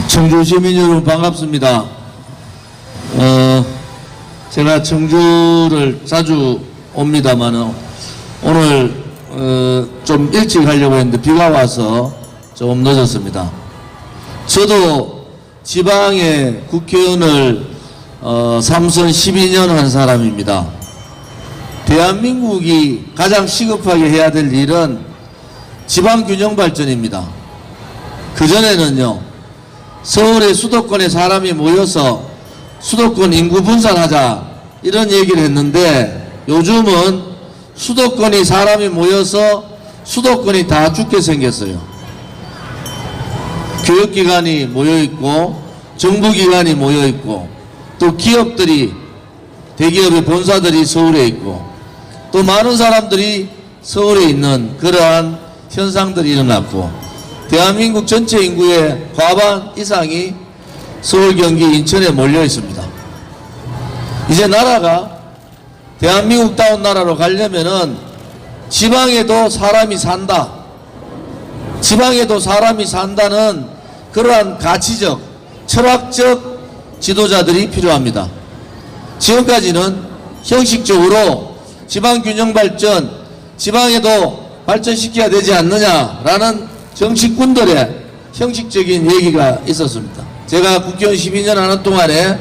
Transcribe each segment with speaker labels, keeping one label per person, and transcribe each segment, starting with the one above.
Speaker 1: 청주 시민 여러분 반갑습니다. 제가 청주를 자주 옵니다만 오늘 좀 일찍 하려고 했는데 비가 와서 좀 늦었습니다. 저도 지방의 국회의원을 3선 12년 한 사람입니다. 대한민국이 가장 시급하게 해야 될 일은 지방균형발전입니다. 그전에는요, 서울의 수도권에 사람이 모여서 수도권 인구 분산하자 이런 얘기를 했는데, 요즘은 수도권이 사람이 모여서 수도권이 다 죽게 생겼어요. 교육기관이 모여있고 정부기관이 모여있고 또 기업들이, 대기업의 본사들이 서울에 있고 또 많은 사람들이 서울에 있는 그러한 현상들이 일어났고, 대한민국 전체 인구의 과반 이상이 서울, 경기, 인천에 몰려 있습니다. 이제 나라가 대한민국다운 나라로 가려면은 지방에도 사람이 산다, 지방에도 사람이 산다는 그러한 가치적, 철학적 지도자들이 필요합니다. 지금까지는 형식적으로 지방균형발전, 지방에도 발전시켜야 되지 않느냐라는 정치꾼들의 형식적인 얘기가 있었습니다. 제가 국회의원 12년 하는 동안에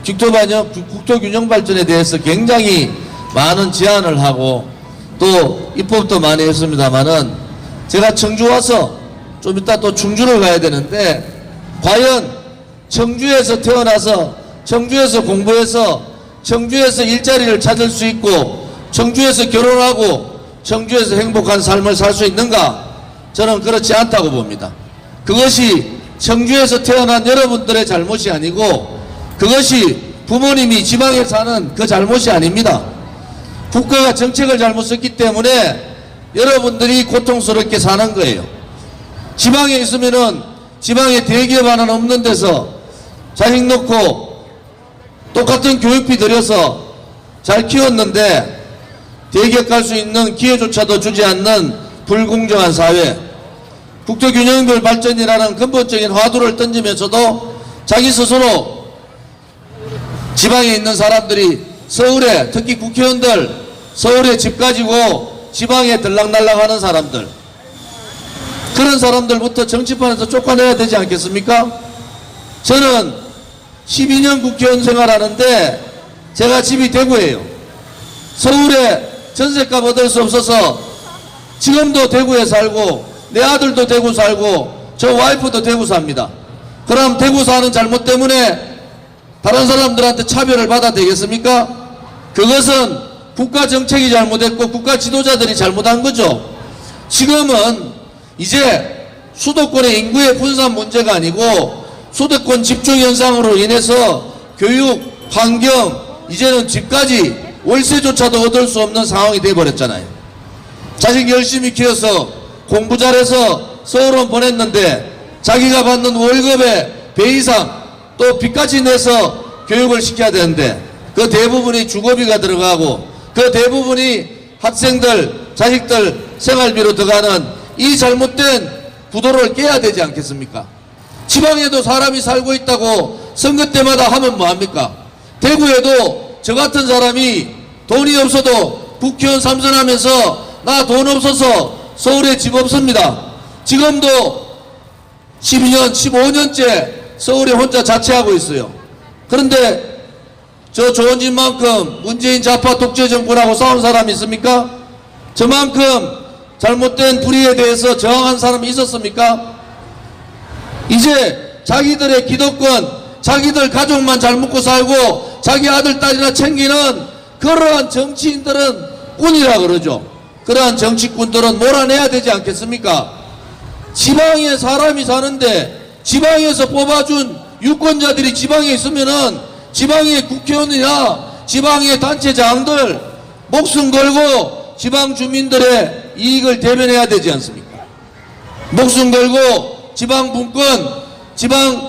Speaker 1: 국토균형발전에 대해서 굉장히 많은 제안을 하고 또 입법도 많이 했습니다만은, 제가 청주 와서 좀 이따 또 충주를 가야 되는데, 과연 청주에서 태어나서 청주에서 공부해서 청주에서 일자리를 찾을 수 있고 청주에서 결혼하고 청주에서 행복한 삶을 살 수 있는가? 저는 그렇지 않다고 봅니다. 그것이 청주에서 태어난 여러분들의 잘못이 아니고 그것이 부모님이 지방에 사는 그 잘못이 아닙니다. 국가가 정책을 잘못 썼기 때문에 여러분들이 고통스럽게 사는 거예요. 지방에 있으면은 지방에 대기업 하나는 없는 데서 자식 놓고 똑같은 교육비 들여서 잘 키웠는데 대기업 갈 수 있는 기회조차도 주지 않는 불공정한 사회, 국토균형별 발전이라는 근본적인 화두를 던지면서도 자기 스스로 지방에 있는 사람들이 서울에, 특히 국회의원들 서울에 집 가지고 지방에 들락날락하는 사람들, 그런 사람들부터 정치판에서 쫓아내야 되지 않겠습니까? 저는 12년 국회의원 생활하는데 제가 집이 대구예요. 서울에 전셋값 얻을 수 없어서 지금도 대구에 살고 내 아들도 대구 살고 저 와이프도 대구 삽니다. 그럼 대구 사는 잘못 때문에 다른 사람들한테 차별을 받아야 되겠습니까? 그것은 국가 정책이 잘못했고 국가 지도자들이 잘못한 거죠. 지금은 이제 수도권의 인구의 분산 문제가 아니고 수도권 집중 현상으로 인해서 교육, 환경, 이제는 집까지 월세조차도 얻을 수 없는 상황이 돼버렸잖아요. 자식 열심히 키워서 공부 잘해서 서울원 보냈는데 자기가 받는 월급의 배 이상 또 빚까지 내서 교육을 시켜야 되는데 그 대부분이 주거비가 들어가고 그 대부분이 학생들, 자식들 생활비로 들어가는 이 잘못된 구도를 깨야 되지 않겠습니까? 지방에도 사람이 살고 있다고 선거 때마다 하면 뭐합니까? 대구에도 저 같은 사람이 돈이 없어도 국회의원 3선 하면서 나 돈 없어서 서울에 집 없습니다. 지금도 12년, 15년째 서울에 혼자 자취하고 있어요. 그런데 저 좋은 집만큼 문재인 좌파 독재 정권하고 싸운 사람이 있습니까? 저만큼 잘못된 불의에 대해서 저항한 사람이 있었습니까? 이제 자기들의 기득권, 자기들 가족만 잘 먹고 살고 자기 아들, 딸이나 챙기는 그러한 정치인들은 꾼이라 그러죠. 그러한 정치꾼들은 몰아내야 되지 않겠습니까? 지방에 사람이 사는데 지방에서 뽑아준 유권자들이 지방에 있으면은 지방의 국회의원이나 지방의 단체장들 목숨 걸고 지방 주민들의 이익을 대변해야 되지 않습니까? 목숨 걸고 지방 분권, 지방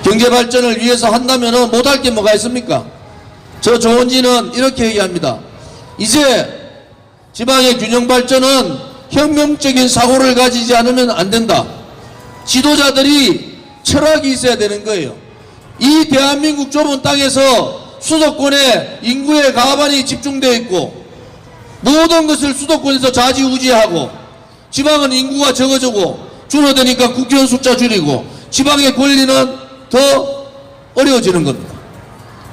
Speaker 1: 경제 발전을 위해서 한다면은 못할 게 뭐가 있습니까? 저 조원진은 이렇게 얘기합니다. 이제 지방의 균형 발전은 혁명적인 사고를 가지지 않으면 안 된다. 지도자들이 철학이 있어야 되는 거예요. 이 대한민국 좁은 땅에서 수도권에 인구의 과반이 집중되어 있고 모든 것을 수도권에서 좌지우지하고 지방은 인구가 적어지고 줄어드니까 국회의원 숫자 줄이고 지방의 권리는 더 어려워지는 겁니다.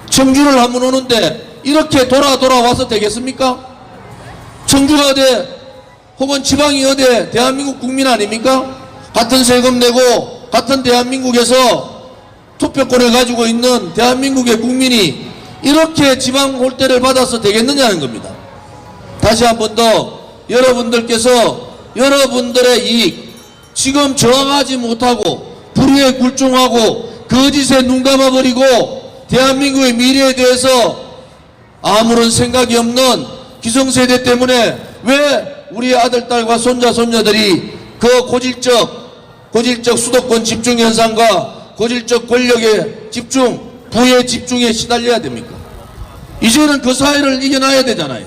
Speaker 1: 청주를 한번 오는데 이렇게 돌아와서 되겠습니까? 청주가 어디 혹은 지방이 어디 대한민국 국민 아닙니까? 같은 세금 내고 같은 대한민국에서 투표권을 가지고 있는 대한민국의 국민이 이렇게 지방 홀대를 받아서 되겠느냐는 겁니다. 다시 한 번 더 여러분들께서 여러분들의 이익, 지금 저항하지 못하고 불의에 굴종하고 거짓에 눈 감아버리고 대한민국의 미래에 대해서 아무런 생각이 없는 기성세대 때문에 왜 우리 아들, 딸과 손자, 손녀들이 그 고질적 수도권 집중 현상과 고질적 권력의 집중, 부의 집중에 시달려야 됩니까? 이제는 그 사회를 이겨놔야 되잖아요.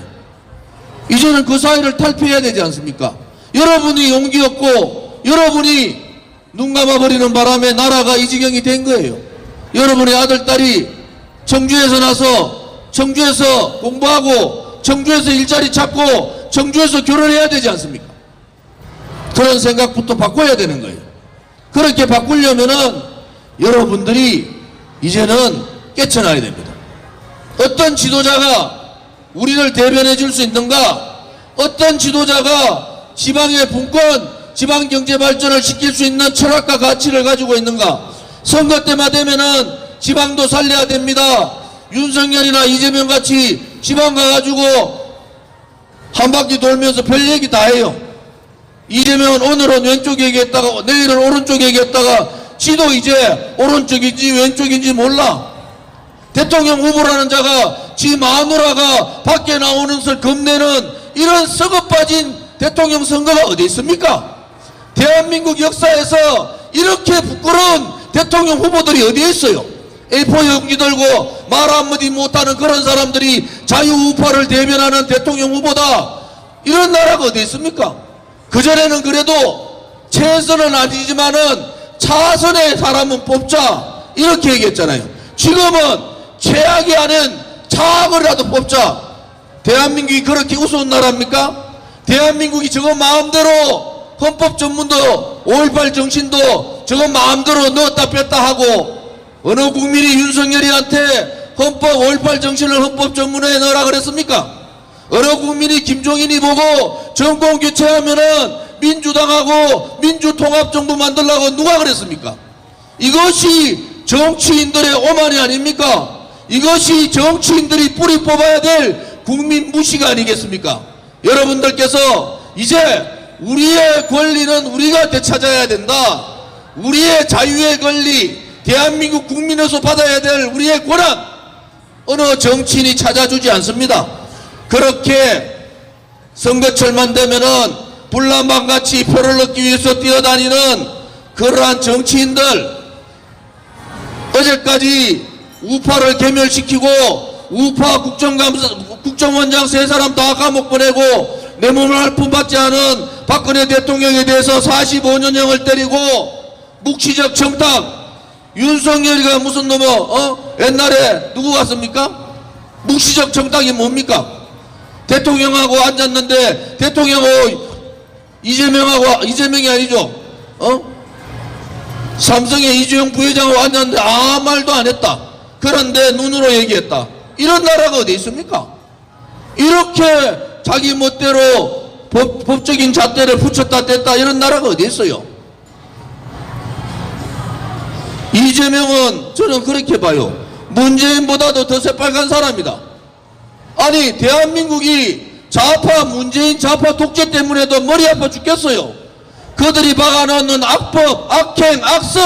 Speaker 1: 이제는 그 사회를 탈피해야 되지 않습니까? 여러분이 용기 없고 여러분이 눈 감아버리는 바람에 나라가 이 지경이 된 거예요. 여러분의 아들, 딸이 청주에서 나서 청주에서 공부하고 청주에서 일자리 찾고 청주에서 결혼해야 되지 않습니까? 그런 생각부터 바꿔야 되는 거예요. 그렇게 바꾸려면은 여러분들이 이제는 깨쳐나야 됩니다. 어떤 지도자가 우리를 대변해 줄 수 있는가? 어떤 지도자가 지방의 분권, 지방 경제 발전을 시킬 수 있는 철학과 가치를 가지고 있는가? 선거 때만 되면은 지방도 살려야 됩니다. 윤석열이나 이재명 같이 지방 가가지고 한 바퀴 돌면서 별 얘기 다 해요. 이재명은 오늘은 왼쪽 얘기했다가 내일은 오른쪽 얘기했다가 지도 이제 오른쪽인지 왼쪽인지 몰라. 대통령 후보라는 자가 지 마누라가 밖에 나오는 것을 겁내는 이런 썩어 빠진 대통령 선거가 어디 있습니까? 대한민국 역사에서 이렇게 부끄러운 대통령 후보들이 어디에 있어요? A4 용기 들고 말 한마디 못하는 그런 사람들이 자유우파를 대변하는 대통령 후보다. 이런 나라가 어디 있습니까? 그전에는 그래도 최선은 아니지만은 차선의 사람은 뽑자 이렇게 얘기했잖아요. 지금은 최악이 아닌 차악을라도 뽑자. 대한민국이 그렇게 우스운 나라입니까? 대한민국이 저거 마음대로 헌법 전문도 5.18 정신도 저거 마음대로 넣었다 뺐다 하고 어느 국민이 윤석열이한테 헌법 5.18 정신을 헌법 전문에 넣으라 그랬습니까? 어느 국민이 김종인이 보고 정권 교체하면은 민주당하고 민주통합정부 만들라고 누가 그랬습니까? 이것이 정치인들의 오만이 아닙니까? 이것이 정치인들이 뿌리 뽑아야 될 국민 무시가 아니겠습니까? 여러분들께서 이제 우리의 권리는 우리가 되찾아야 된다. 우리의 자유의 권리, 대한민국 국민에서 받아야 될 우리의 권한, 어느 정치인이 찾아주지 않습니다. 그렇게 선거철만 되면은 불난방같이 표를 얻기 위해서 뛰어다니는 그러한 정치인들, 어제까지 우파를 괴멸시키고 우파 국정원장 3사람 다 감옥 보내고 내 몸을 할 품 받지 않은 박근혜 대통령에 대해서 45년형을 때리고 묵시적 청탁, 윤석열이가 무슨 놈어 옛날에 누구 같습니까? 묵시적 청탁이 뭡니까? 대통령하고 앉았는데 대통령하고 이재명이 아니죠? 삼성의 이재용 부회장하고 앉았는데 아무 말도 안 했다. 그런데 눈으로 얘기했다. 이런 나라가 어디 있습니까? 이렇게 자기 멋대로 법적인 잣대를 붙였다 뗐다 이런 나라가 어디 있어요? 이재명은 저는 그렇게 봐요. 문재인보다도 더 새빨간 사람이다. 아니 대한민국이 좌파 문재인 좌파 독재 때문에도 머리 아파 죽겠어요. 그들이 박아놓는 악법, 악행, 악습,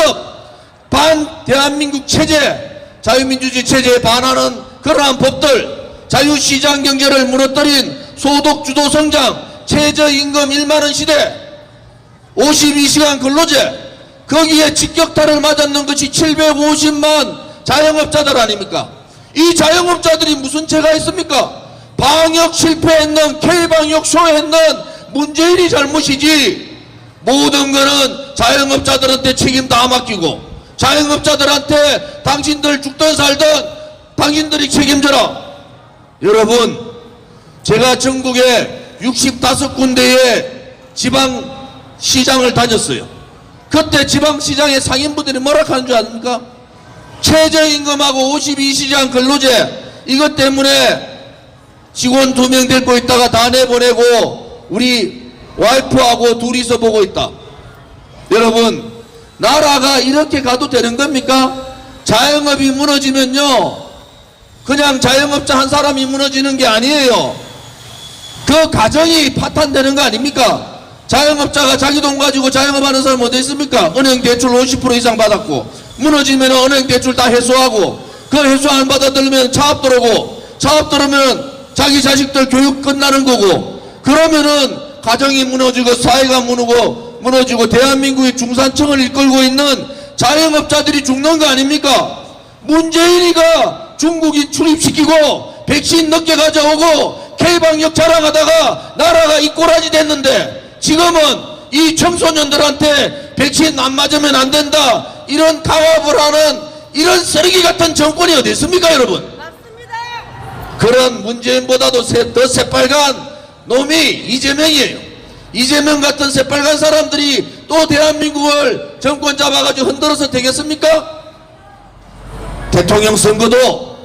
Speaker 1: 반 대한민국 체제, 자유민주주의 체제에 반하는 그러한 법들, 자유시장 경제를 무너뜨린 소득주도 성장, 최저임금 1만원 시대, 52시간 근로제, 거기에 직격탄을 맞았는 것이 750만 자영업자들 아닙니까? 이 자영업자들이 무슨 죄가 있습니까? 방역 실패했는, K방역 쇼했는 문재인이 잘못이지 모든 거는 자영업자들한테 책임 다 맡기고 자영업자들한테 당신들 죽든 살든 당신들이 책임져라. 여러분, 제가 전국에 65군데의 지방시장을 다녔어요. 그때 지방시장의 상인분들이 뭐라 하는 줄 아십니까? 최저임금하고 52시간 근로제 이것 때문에 직원 2명 데리고 있다가 다 내보내고 우리 와이프하고 둘이서 보고 있다. 여러분, 나라가 이렇게 가도 되는 겁니까? 자영업이 무너지면요 그냥 자영업자 한 사람이 무너지는 게 아니에요. 그 가정이 파탄되는 거 아닙니까? 자영업자가 자기 돈 가지고 자영업하는 사람 어디 있습니까? 은행 대출 50% 이상 받았고 무너지면 은행 대출 다 회수하고 그 회수 안 받아들면 차업 들어오고 차업 들어오면 자기 자식들 교육 끝나는 거고 그러면은 가정이 무너지고 사회가 무너지고 대한민국의 중산층을 이끌고 있는 자영업자들이 죽는 거 아닙니까? 문재인이가 중국인 출입시키고 백신 늦게 가져오고 K방역 자랑하다가 나라가 이 꼬라지 됐는데 지금은 이 청소년들한테 백신 안 맞으면 안 된다 이런 가압을 하는 이런 쓰레기 같은 정권이 어디 있습니까 여러분?
Speaker 2: 맞습니다.
Speaker 1: 그런 문재인보다도 더 새빨간 놈이 이재명이에요. 이재명 같은 새빨간 사람들이 또 대한민국을 정권 잡아가지고 흔들어서 되겠습니까? 대통령 선거도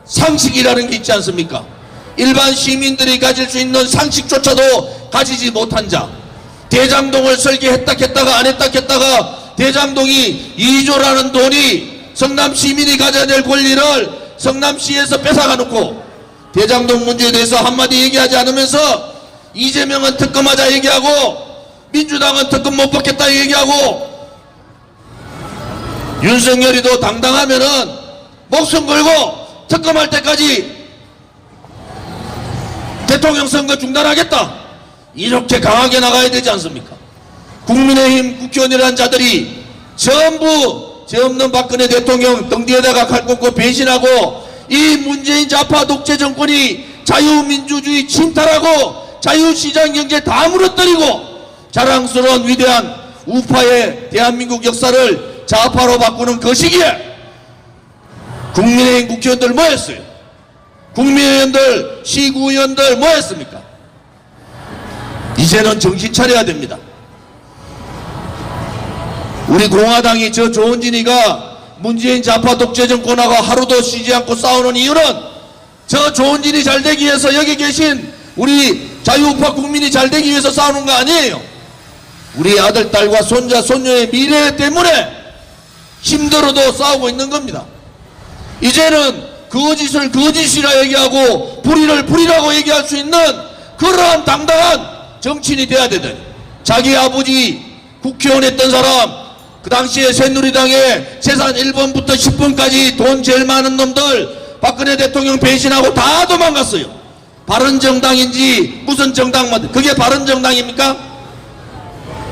Speaker 1: 상식이라는 게 있지 않습니까? 일반 시민들이 가질 수 있는 상식조차도 가지지 못한 자, 대장동을 설계했다 했다가 안 했다 했다가 대장동이 2조라는 돈이 성남 시민이 가져야 될 권리를 성남시에서 뺏어가 놓고 대장동 문제에 대해서 한마디 얘기하지 않으면서 이재명은 특검하자 얘기하고 민주당은 특검 못 받겠다 얘기하고 윤석열이도 당당하면은 목숨 걸고 특검할 때까지 대통령 선거 중단하겠다 이렇게 강하게 나가야 되지 않습니까? 국민의힘 국회의원이라는 자들이 전부 죄 없는 박근혜 대통령 등 뒤에다가 칼 꽂고 배신하고 이 문재인 좌파 독재 정권이 자유민주주의 침탈하고 자유시장 경제 다 무너뜨리고 자랑스러운 위대한 우파의 대한민국 역사를 좌파로 바꾸는 그 시기에 국민의힘 국회의원들 뭐 했어요? 국민의원들, 시구의원들 뭐 했습니까? 이제는 정신 차려야 됩니다. 우리 공화당이 저 조은진이가 문재인 좌파 독재 정권하고 하루도 쉬지 않고 싸우는 이유는 저 조은진이 잘 되기 위해서 여기 계신 우리 자유우파 국민이 잘 되기 위해서 싸우는 거 아니에요. 우리 아들, 딸과 손자, 손녀의 미래 때문에 힘들어도 싸우고 있는 겁니다. 이제는 거짓을 거짓이라 얘기하고 불의를 불의라고 얘기할 수 있는 그러한 당당한 정치인이 돼야 되더니 자기 아버지 국회의원 했던 사람 그 당시에 새누리당에 재산 1번부터 10번까지 돈 제일 많은 놈들 박근혜 대통령 배신하고 다 도망갔어요. 바른정당인지 무슨 정당만 그게 바른정당입니까?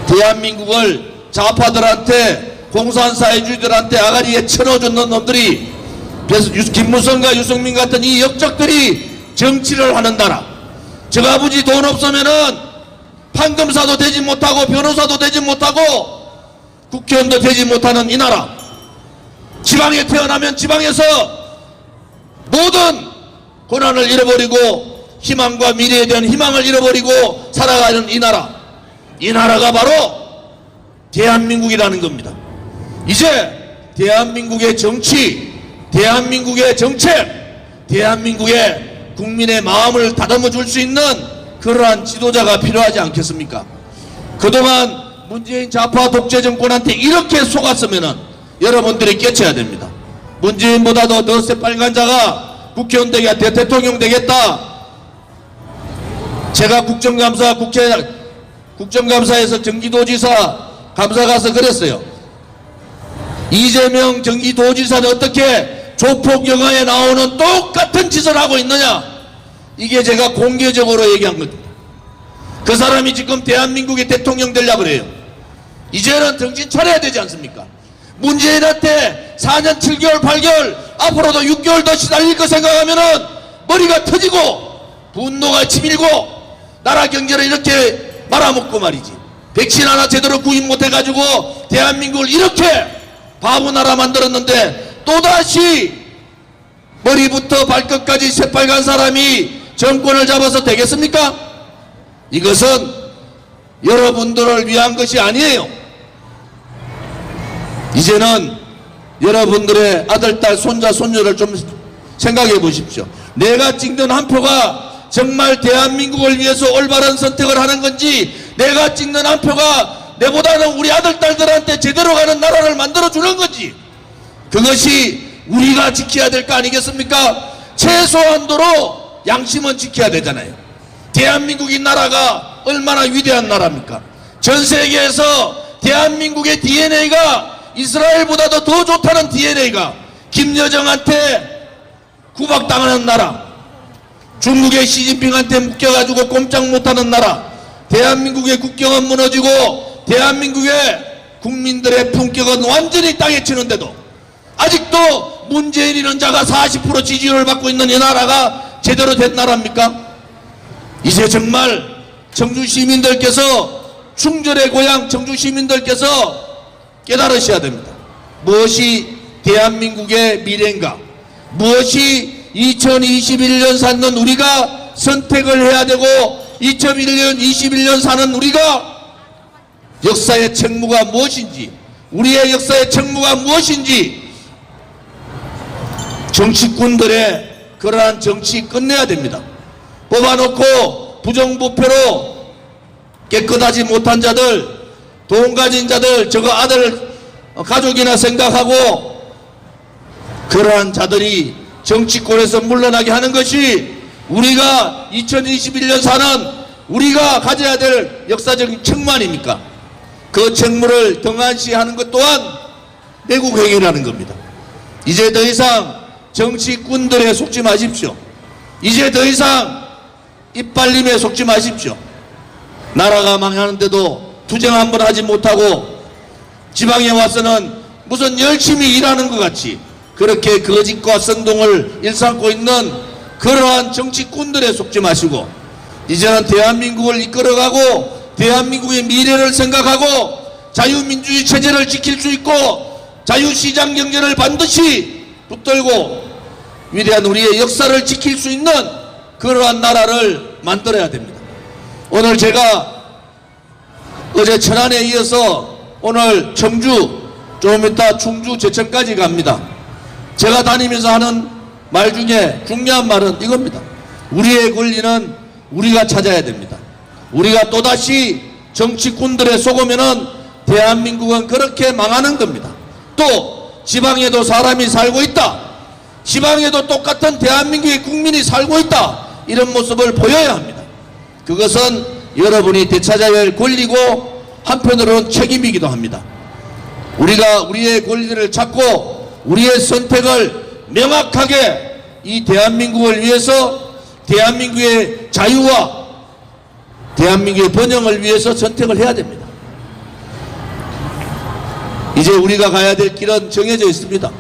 Speaker 1: 대한민국을 좌파들한테 공산사회주의들한테 아가리에 쳐넣어주는 놈들이 김무성과 유승민 같은 이 역적들이 정치를 하는 나라. 저 아버지 돈 없으면은 판검사도 되지 못하고 변호사도 되지 못하고 국회의원도 되지 못하는 이 나라. 지방에 태어나면 지방에서 모든 고난을 잃어버리고 희망과 미래에 대한 희망을 잃어버리고 살아가는 이 나라. 이 나라가 바로 대한민국이라는 겁니다. 이제 대한민국의 정치, 대한민국의 정책, 대한민국의 국민의 마음을 다듬어 줄 수 있는 그러한 지도자가 필요하지 않겠습니까? 그동안 문재인 좌파 독재 정권한테 이렇게 속았으면은 여러분들이 깨쳐야 됩니다. 문재인보다도 더 새빨간 자가 국회의원 되겠다, 대통령 되겠다. 제가 국정감사에서 경기도지사 감사 가서 그랬어요. 이재명 경기도지사는 어떻게 조폭 영화에 나오는 똑같은 짓을 하고 있느냐? 이게 제가 공개적으로 얘기한 겁니다. 그 사람이 지금 대한민국의 대통령 되려고 그래요. 이제는 정신 차려야 되지 않습니까? 문재인한테 4년 7개월 8개월 앞으로도 6개월 더 시달릴 거 생각하면은 머리가 터지고 분노가 치밀고 나라 경제를 이렇게 말아먹고 말이지. 백신 하나 제대로 구입 못해가지고 대한민국을 이렇게 바보 나라 만들었는데 또다시 머리부터 발끝까지 새빨간 사람이 정권을 잡아서 되겠습니까? 이것은 여러분들을 위한 것이 아니에요. 이제는 여러분들의 아들, 딸, 손자, 손녀를 좀 생각해 보십시오. 내가 찍는 한 표가 정말 대한민국을 위해서 올바른 선택을 하는 건지, 내가 찍는 한 표가 내보다는 우리 아들, 딸들한테 제대로 가는 나라를 만들어주는 건지, 그것이 우리가 지켜야 될 거 아니겠습니까? 최소한도로 양심은 지켜야 되잖아요. 대한민국이 나라가 얼마나 위대한 나라입니까? 전 세계에서 대한민국의 DNA가 이스라엘보다도 더 좋다는 DNA가, 김여정한테 구박당하는 나라, 중국의 시진핑한테 묶여가지고 꼼짝 못하는 나라, 대한민국의 국경은 무너지고 대한민국의 국민들의 품격은 완전히 땅에 치는데도 아직도 문재인이라는 자가 40% 지지율을 받고 있는 이 나라가 제대로 된 나라입니까? 이제 정말 청주 시민들께서, 충절의 고향 청주 시민들께서 깨달으셔야 됩니다. 무엇이 대한민국의 미래인가, 무엇이 2021년 사는 우리가 선택을 해야 되고 2021년 사는 우리가 역사의 책무가 무엇인지, 우리의 역사의 책무가 무엇인지, 정치꾼들의 그러한 정치 끝내야 됩니다. 뽑아놓고 부정부패로 깨끗하지 못한 자들, 돈 가진 자들, 저거 아들 가족이나 생각하고 그러한 자들이 정치권에서 물러나게 하는 것이 우리가 2021년 사는 우리가 가져야 될 역사적인 책무 아닙니까? 그 책무를 등한시하는 것 또한 내국행위라는 겁니다. 이제 더 이상 정치꾼들에 속지 마십시오. 이제 더 이상 이빨림에 속지 마십시오. 나라가 망하는데도 투쟁 한번 하지 못하고 지방에 와서는 무슨 열심히 일하는 것 같이 그렇게 거짓과 선동을 일삼고 있는 그러한 정치꾼들에 속지 마시고, 이제는 대한민국을 이끌어가고 대한민국의 미래를 생각하고 자유민주주의 체제를 지킬 수 있고 자유시장 경제를 반드시 붙들고 위대한 우리의 역사를 지킬 수 있는 그러한 나라를 만들어야 됩니다. 오늘 제가 어제 천안에 이어서 오늘 청주, 좀 이따 충주, 제천까지 갑니다. 제가 다니면서 하는 말 중에 중요한 말은 이겁니다. 우리의 권리는 우리가 찾아야 됩니다. 우리가 또다시 정치꾼들에 속으면은 대한민국은 그렇게 망하는 겁니다. 또 지방에도 사람이 살고 있다, 지방에도 똑같은 대한민국의 국민이 살고 있다, 이런 모습을 보여야 합니다. 그것은 여러분이 되찾아야 할 권리고 한편으로는 책임이기도 합니다. 우리가 우리의 권리를 찾고 우리의 선택을 명확하게 이 대한민국을 위해서, 대한민국의 자유와 대한민국의 번영을 위해서 선택을 해야 됩니다. 이제 우리가 가야 될 길은 정해져 있습니다.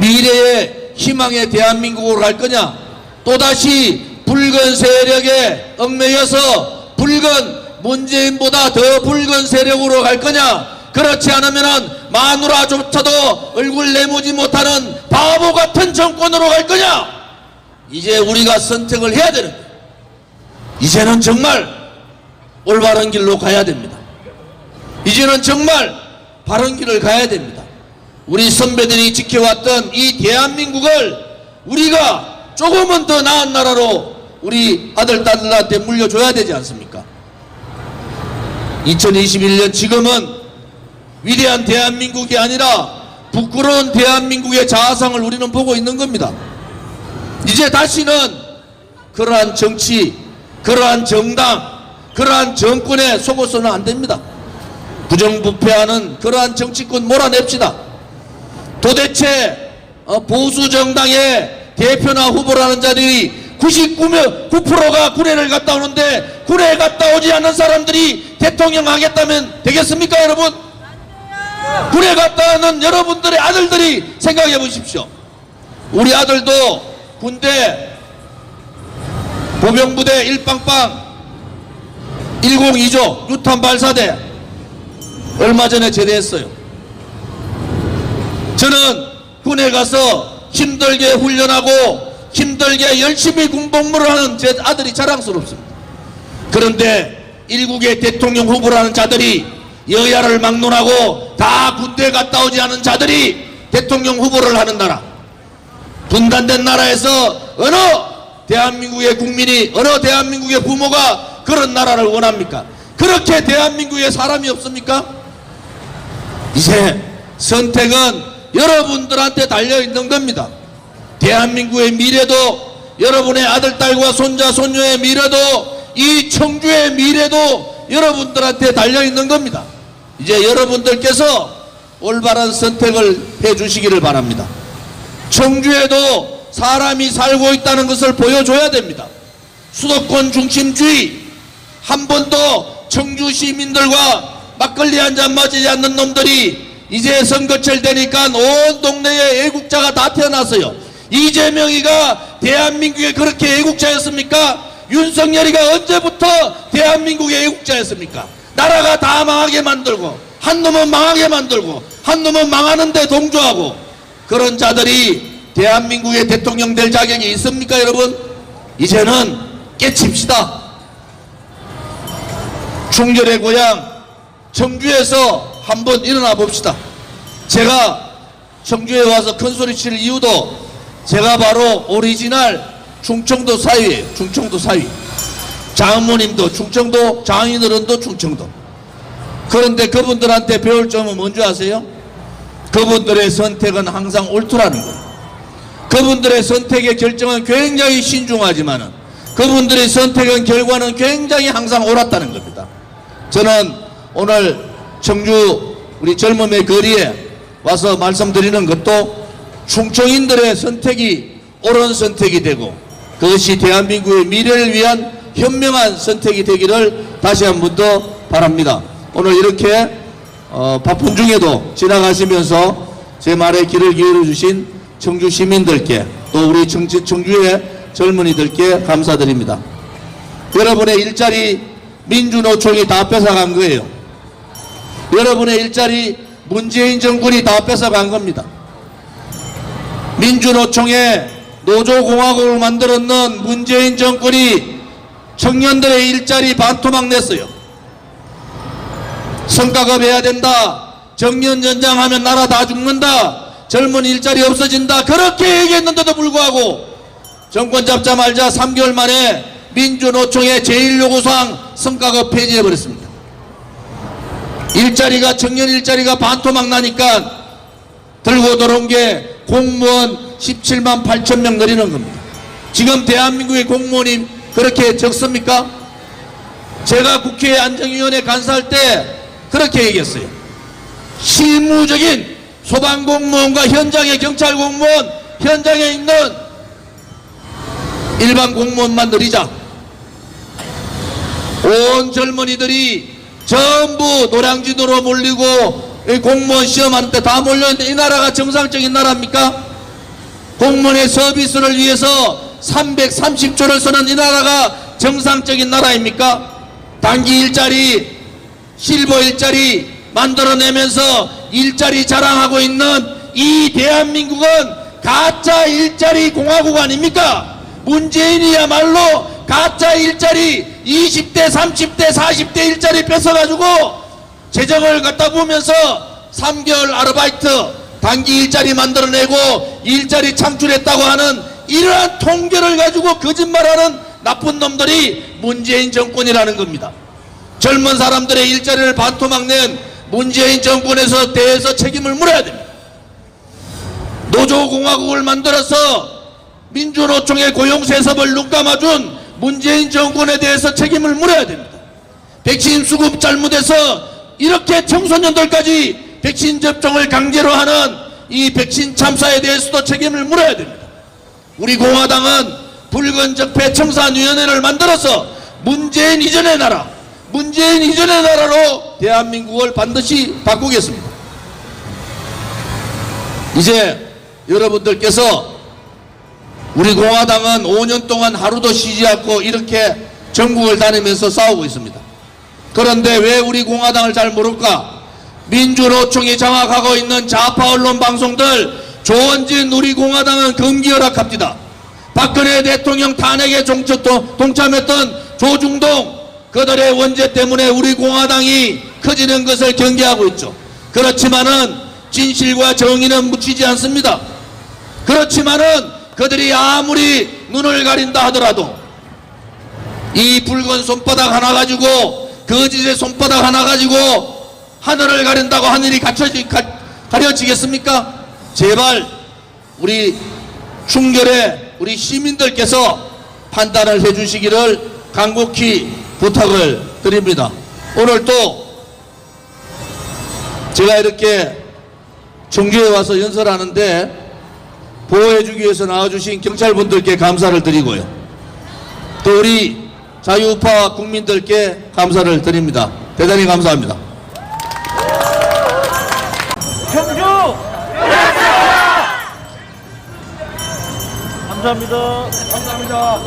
Speaker 1: 미래의 희망의 대한민국으로 갈 거냐, 또다시 붉은 세력에 얽매여서 붉은 문재인보다 더 붉은 세력으로 갈 거냐, 그렇지 않으면 마누라조차도 얼굴 내모지 못하는 바보 같은 정권으로 갈 거냐, 이제 우리가 선택을 해야 되는 거예요. 이제는 정말 올바른 길로 가야 됩니다. 이제는 정말 바른 길을 가야 됩니다. 우리 선배들이 지켜왔던 이 대한민국을 우리가 조금은 더 나은 나라로 우리 아들, 딸들한테 물려줘야 되지 않습니까? 2021년 지금은 위대한 대한민국이 아니라 부끄러운 대한민국의 자아상을 우리는 보고 있는 겁니다. 이제 다시는 그러한 정치, 그러한 정당, 그러한 정권에 속아서는 안 됩니다. 부정부패하는 그러한 정치권 몰아냅시다. 도대체 보수 정당의 대표나 후보라는 자들이 99%가 군회를 갔다 오는데 군회에 갔다 오지 않는 사람들이 대통령 하겠다면 되겠습니까, 여러분? 군에 갔다 오는 여러분들의 아들들이 생각해 보십시오. 우리 아들도 군대 보병부대 1빵빵 102조 유탄 발사대 얼마 전에 제대했어요. 저는 군에 가서 힘들게 훈련하고 힘들게 열심히 군복무를 하는 제 아들이 자랑스럽습니다. 그런데 일국의 대통령 후보라는 자들이 여야를 막론하고 다 군대에 갔다 오지 않은 자들이 대통령 후보를 하는 나라, 분단된 나라에서 어느 대한민국의 국민이, 어느 대한민국의 부모가 그런 나라를 원합니까? 그렇게 대한민국에 사람이 없습니까? 이제 선택은 여러분들한테 달려있는 겁니다. 대한민국의 미래도, 여러분의 아들, 딸과 손자, 손녀의 미래도, 이 청주의 미래도 여러분들한테 달려있는 겁니다. 이제 여러분들께서 올바른 선택을 해주시기를 바랍니다. 청주에도 사람이 살고 있다는 것을 보여줘야 됩니다. 수도권 중심주의, 한 번도 청주 시민들과 막걸리 한 잔 마시지 않는 놈들이 이제 선거철 되니까 온 동네에 애국자가 다 태어났어요. 이재명이가 대한민국에 그렇게 애국자였습니까? 윤석열이가 언제부터 대한민국의 애국자였습니까? 나라가 다 망하게 만들고, 한 놈은 망하게 만들고, 한 놈은 망하는데 동조하고, 그런 자들이 대한민국의 대통령 될 자격이 있습니까, 여러분? 이제는 깨칩시다. 충결의 고향 청주에서 한번 일어나 봅시다. 제가 청주에 와서 큰소리 칠 이유도 제가 바로 오리지널 충청도 사위예요. 충청도 사위. 장모님도 충청도, 장인어른도 충청도. 그런데 그분들한테 배울 점은 뭔지 아세요? 그분들의 선택은 항상 옳더라는 거예요. 그분들의 선택의 결정은 굉장히 신중하지만은 그분들의 선택은 결과는 굉장히 항상 옳았다는 겁니다. 저는 오늘 청주 우리 젊음의 거리에 와서 말씀드리는 것도 충청인들의 선택이 옳은 선택이 되고 그것이 대한민국의 미래를 위한 현명한 선택이 되기를 다시 한 번 더 바랍니다. 오늘 이렇게 바쁜 중에도 지나가시면서 제 말에 귀를 기울여 주신 청주 시민들께 또 우리 청주의 젊은이들께 감사드립니다. 여러분의 일자리 민주노총이 다 뺏어간 거예요. 여러분의 일자리 문재인 정권이 다 뺏어간 겁니다. 민주노총에 노조공화국을 만들었는 문재인 정권이 청년들의 일자리 반토막 냈어요. 성과급 해야 된다. 정년 연장하면 나라 다 죽는다. 젊은 일자리 없어진다. 그렇게 얘기했는데도 불구하고 정권 잡자마자 3개월 만에 민주노총의 제1요구사항 성과급 폐지해버렸습니다. 일자리가, 청년 일자리가 반토막 나니까 들고 들어온 게 공무원 17만 8천 명 늘리는 겁니다. 지금 대한민국의 공무원이 그렇게 적습니까? 제가 국회 안정위원회 간사할 때 그렇게 얘기했어요. 실무적인 소방공무원과 현장의 경찰공무원, 현장에 있는 일반 공무원만 늘리자. 온 젊은이들이 전부 노량진으로 몰리고 공무원 시험하는데 다 몰렸는데 이 나라가 정상적인 나라입니까? 공무원의 서비스를 위해서 330조를 쓰는 이 나라가 정상적인 나라입니까? 단기 일자리, 실버 일자리 만들어내면서 일자리 자랑하고 있는 이 대한민국은 가짜 일자리 공화국 아닙니까? 문재인이야말로 가짜 일자리 20대, 30대, 40대 일자리 뺏어가지고 재정을 갖다 보면서 3개월 아르바이트 단기 일자리 만들어내고 일자리 창출했다고 하는 이러한 통계를 가지고 거짓말하는 나쁜 놈들이 문재인 정권이라는 겁니다. 젊은 사람들의 일자리를 반토막 낸 문재인 정권에서 대해서 책임을 물어야 됩니다. 노조공화국을 만들어서 민주노총의 고용세습을 눈감아준 문재인 정권에 대해서 책임을 물어야 됩니다. 백신 수급 잘못해서 이렇게 청소년들까지 백신 접종을 강제로 하는 이 백신 참사에 대해서도 책임을 물어야 됩니다. 우리 공화당은 붉은 적폐 청산위원회를 만들어서 문재인 이전의 나라, 문재인 이전의 나라로 대한민국을 반드시 바꾸겠습니다. 이제 여러분들께서 우리 공화당은 5년 동안 하루도 쉬지 않고 이렇게 전국을 다니면서 싸우고 있습니다. 그런데 왜 우리 공화당을 잘 모를까? 민주노총이 장악하고 있는 좌파 언론 방송들 조원진 우리공화당은 금기 허락합니다. 박근혜 대통령 탄핵에 동참했던 조중동 그들의 원죄 때문에 우리 공화당이 커지는 것을 경계하고 있죠. 그렇지만은 진실과 정의는 묻히지 않습니다. 그렇지만은 그들이 아무리 눈을 가린다 하더라도 이 붉은 손바닥 하나 가지고 거짓의 손바닥 하나 가지고 하늘을 가린다고 하늘이 가려지겠습니까? 제발 우리 충결의 우리 시민들께서 판단을 해주시기를 간곡히 부탁을 드립니다. 오늘 또 제가 이렇게 청주에 와서 연설하는데 보호해주기 위해서 나와주신 경찰분들께 감사를 드리고요. 또 우리 자유우파 국민들께 감사를 드립니다. 대단히 감사합니다.
Speaker 3: 청주! 감사합니다. 감사합니다.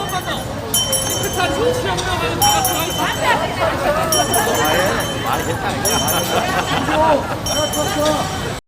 Speaker 2: 자,